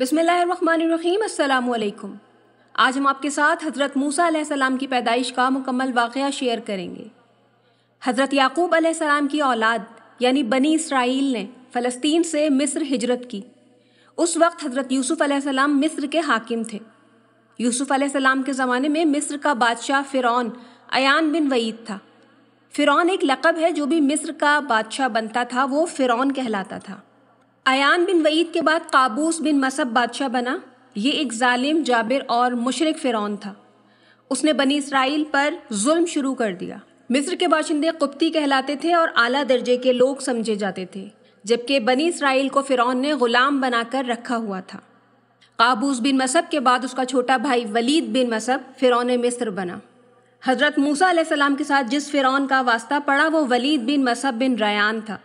बिस्मिल्लाहिर्रहमानिर्रहीम। अस्सलामु अलैकुम। आज हम आपके साथ हज़रत मूसा अलैहिस्सलाम की पैदाइश का मुकम्मल वाक़या शेयर करेंगे। हज़रत याकूब अलैहिस्सलाम की औलाद यानी बनी इसराइल ने फ़लस्तीन से मिस्र हिजरत की। उस वक्त हज़रत यूसुफ़ अलैहिस्सलाम मिस्र के हाकिम थे। यूसुफ़ अलैहिस्सलाम के ज़माने में मिस्र का बादशाह फ़िरौन अयान बिन वईद था। फ़िरौन एक लक़ब है, जो भी मिस्र का बादशाह बनता था वो फ़िरौन कहलाता था। अयान बिन वईद के बाद काबूस बिन मसब बादशाह बना। ये एक जालिम, जाबिर और मुशरिक फ़िरौन था। उसने बनी इसराइल पर जुल्म शुरू कर दिया। मिस्र के बाशिंदे कुप्ती कहलाते थे और आला दर्जे के लोग समझे जाते थे, जबकि बनी इसराइल को फ़िरौन ने ग़ुलाम बनाकर रखा हुआ था। काबूस बिन मसब के बाद उसका छोटा भाई वलीद बिन मसब फ़िरौन मिस्र बना। हज़रत मूसा अलैहिस्सलाम के साथ जिस फ़िरौन का वास्ता पड़ा वो वलीद बिन मसब बिन रयान था।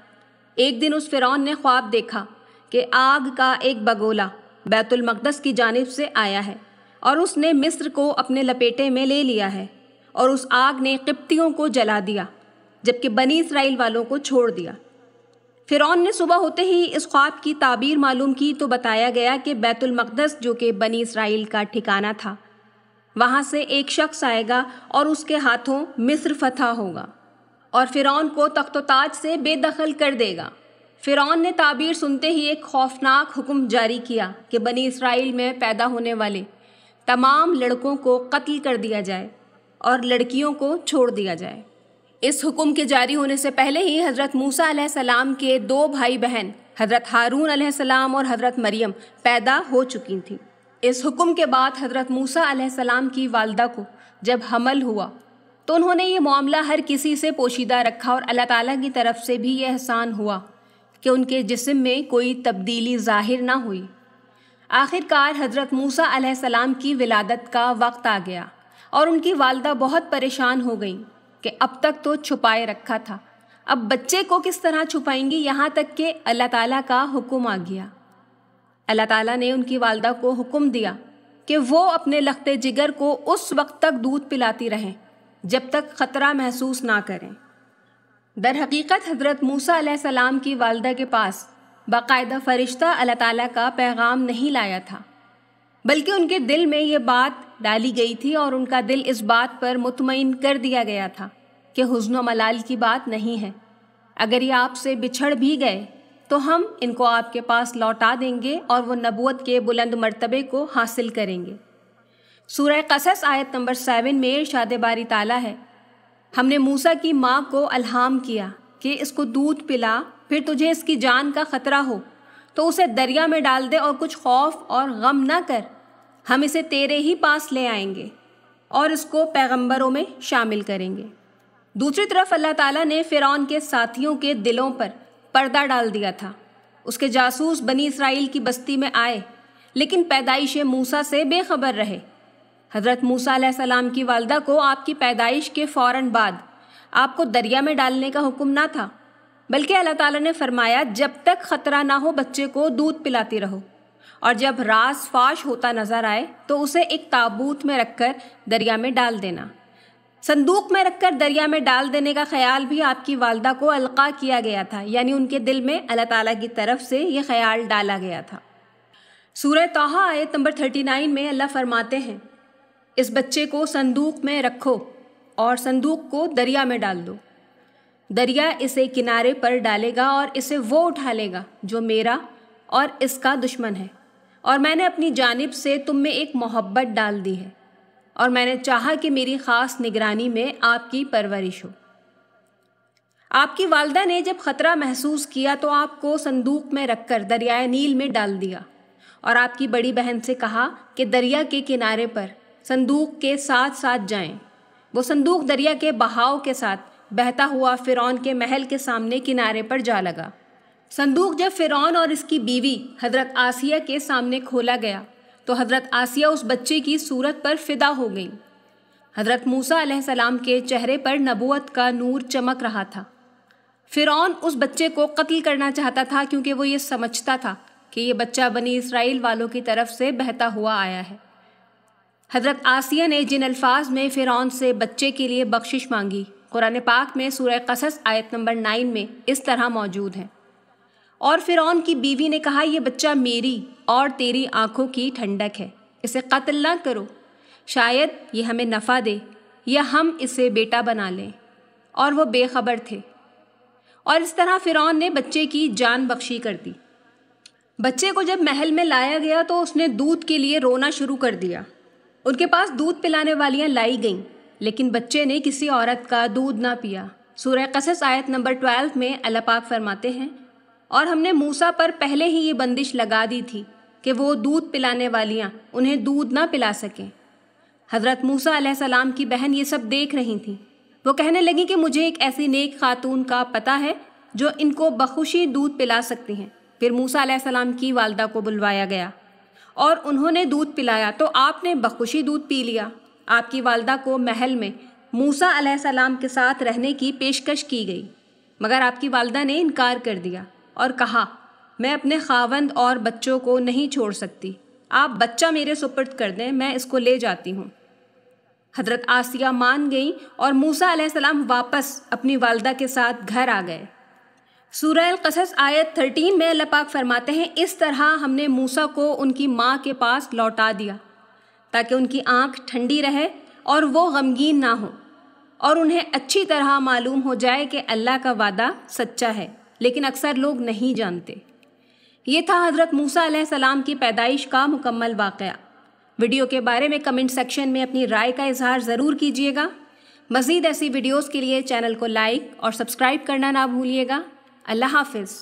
एक दिन उस फ़िरौन ने ख्वाब देखा कि आग का एक बगोला बैतुल मक़दस की जानिब से आया है और उसने मिस्र को अपने लपेटे में ले लिया है, और उस आग ने क़िब्तियों को जला दिया, जबकि बनी इसराइल वालों को छोड़ दिया। फ़िरौन ने सुबह होते ही इस ख्वाब की ताबीर मालूम की तो बताया गया कि बैतुल मक़दस, जो कि बनी इसराइल का ठिकाना था, वहाँ से एक शख्स आएगा और उसके हाथों मिस्र फ़तह होगा और फ़िरौन को तख्त ताज से बेदखल कर देगा। फ़िरौन ने ताबीर सुनते ही एक खौफनाक हुक्म जारी किया कि बनी इसराइल में पैदा होने वाले तमाम लड़कों को कत्ल कर दिया जाए और लड़कियों को छोड़ दिया जाए। इस हुक्म के जारी होने से पहले ही हज़रत मूसा अलैहिस्सलाम के दो भाई बहन हज़रत हारून अलैहिस्सलाम और हज़रत मरियम पैदा हो चुकी थीं। इस हुक्म के बाद हज़रत मूसा अलैहिस्सलाम की वालदा को जब हमल हुआ तो उन्होंने ये मामला हर किसी से पोशीदा रखा, और अल्लाह ताला की तरफ से भी यह एहसान हुआ कि उनके जिस्म में कोई तब्दीली ज़ाहिर ना हुई। आखिरकार हज़रत मूसा अलैहिस्सलाम की विलादत का वक्त आ गया और उनकी वालदा बहुत परेशान हो गई कि अब तक तो छुपाए रखा था, अब बच्चे को किस तरह छुपाएंगी। यहाँ तक कि अल्लाह ताला का हुक्म आ गया। अल्लाह ताला ने उनकी वालदा को हुक्म दिया कि वो अपने लख्ते जिगर को उस वक्त तक दूध पिलाती रहें जब तक ख़तरा महसूस ना करें। दर हकीकत हज़रत मूसा अलैहिस्सलाम की वालदा के पास बाकायदा फ़रिश्ता अल्लाह ताला का पैगाम नहीं लाया था, बल्कि उनके दिल में ये बात डाली गई थी और उनका दिल इस बात पर मुतमईन कर दिया गया था कि हुज़्न व मलाल की बात नहीं है। अगर ये आपसे बिछड़ भी गए तो हम इनको आपके पास लौटा देंगे और वो नबूवत के बुलंद मर्तबे को हासिल करेंगे। सूरह क़सस आयत नंबर 7 में इरशाद बारी ताला है, हमने मूसा की माँ को अलहाम किया कि इसको दूध पिला, फिर तुझे इसकी जान का ख़तरा हो तो उसे दरिया में डाल दे और कुछ खौफ और गम ना कर, हम इसे तेरे ही पास ले आएंगे और इसको पैगंबरों में शामिल करेंगे। दूसरी तरफ अल्लाह ताला ने फ़िरौन के साथियों के दिलों पर पर्दा डाल दिया था। उसके जासूस बनी इसराइल की बस्ती में आए, लेकिन पैदाइश मूसा से बेखबर रहे। हज़रत मूसा अलैहिस्सलाम की वालदा को आपकी पैदाइश के फ़ौरन बाद आपको दरिया में डालने का हुक्म ना था, बल्कि अल्लाह ताला ने फरमाया जब तक ख़तरा ना हो बच्चे को दूध पिलाती रहो, और जब राज फाश होता नज़र आए तो उसे एक ताबूत में रखकर दरिया में डाल देना। संदूक में रखकर दरिया में डाल देने का ख्याल भी आपकी वालदा को अलका किया गया था, यानी उनके दिल में अल्लाह ताला की तरफ से ये ख्याल डाला गया था। सूरह तौहा आयत नंबर 39 में अल्लाह फरमाते हैं, इस बच्चे को संदूक में रखो और संदूक को दरिया में डाल दो। दरिया इसे किनारे पर डालेगा और इसे वो उठा लेगा जो मेरा और इसका दुश्मन है, और मैंने अपनी जानिब से तुम में एक मोहब्बत डाल दी है, और मैंने चाहा कि मेरी ख़ास निगरानी में आपकी परवरिश हो। आपकी वालदा ने जब ख़तरा महसूस किया तो आपको संदूक में रखकर दरियाए नील में डाल दिया, और आपकी बड़ी बहन से कहा कि दरिया के किनारे पर संदूक के साथ साथ जाएं। वो संदूक दरिया के बहाव के साथ बहता हुआ फ़िरौन के महल के सामने किनारे पर जा लगा। संदूक जब फ़िरौन और इसकी बीवी हज़रत आसिया के सामने खोला गया तो हज़रत आसिया उस बच्चे की सूरत पर फ़िदा हो गई। हज़रत मूसा अलैहिस्सलाम के चेहरे पर नबूवत का नूर चमक रहा था। फ़िरौन उस बच्चे को कत्ल करना चाहता था, क्योंकि वो ये समझता था कि ये बच्चा बनी इसराइल वालों की तरफ से बहता हुआ आया है। हज़रत आसिया ने जिन अल्फाज में फ़िरौन से बच्चे के लिए बख्शिश मांगी, कुरान पाक में सूरह क़सस आयत नंबर 9 में इस तरह मौजूद है, और फ़िरौन की बीवी ने कहा, यह बच्चा मेरी اور تیری آنکھوں کی ٹھنڈک ہے، اسے قتل نہ کرو، شاید یہ ہمیں نفع دے یا ہم اسے بیٹا بنا لیں۔ اور وہ بے خبر تھے۔ اور اس طرح فرعون نے بچے کی جان بخشی کر دی۔ بچے کو جب محل میں لایا گیا تو اس نے دودھ کے لیے رونا شروع کر دیا۔ ان کے پاس دودھ پلانے والیاں لائی گئیں، لیکن بچے نے کسی عورت کا دودھ نہ پیا۔ سورہ قصص آیت نمبر 12 میں اللہ پاک فرماتے ہیں، اور ہم نے موسیٰ پر پہلے ہی یہ بندش لگا دی تھی کہ وہ دودھ پلانے والیاں انہیں دودھ نہ پلا سکیں۔ حضرت موسیٰ علیہ السلام کی بہن یہ سب دیکھ رہی تھیں۔ وہ کہنے لگیں کہ مجھے ایک ایسی نیک خاتون کا پتہ ہے جو ان کو بخوشی دودھ پلا سکتی ہیں۔ پھر موسیٰ علیہ السلام کی والدہ کو بلوایا گیا اور انہوں نے دودھ پلایا تو آپ نے بخوشی دودھ پی لیا۔ آپ کی والدہ کو محل میں موسیٰ علیہ السلام کے ساتھ رہنے کی پیشکش کی گئی، مگر آپ کی والدہ نے انکار کر دیا اور کہا، میں اپنے خاوند اور بچوں کو نہیں چھوڑ سکتی، آپ بچہ میرے سپرد کر دیں، میں اس کو لے جاتی ہوں۔ حضرت آسیہ مان گئیں اور موسیٰ علیہ السلام واپس اپنی والدہ کے ساتھ گھر آ گئے۔ سورہ القصص آیت 13 میں اللہ پاک فرماتے ہیں، اس طرح ہم نے موسیٰ کو ان کی ماں کے پاس لوٹا دیا تاکہ ان کی آنکھ ٹھنڈی رہے اور وہ غمگین نہ ہوں، اور انہیں اچھی طرح معلوم ہو جائے کہ اللہ کا وعدہ سچا ہے، لیکن اکثر لوگ نہیں جانتے۔ یہ تھا حضرت موسیٰ علیہ السلام کی پیدائش کا مکمل واقعہ۔ ویڈیو کے بارے میں کمنٹ سیکشن میں اپنی رائے کا اظہار ضرور کیجیے گا۔ مزید ایسی ویڈیوز کے لیے چینل کو لائک اور سبسکرائب کرنا نہ بھولیے گا۔ اللہ حافظ۔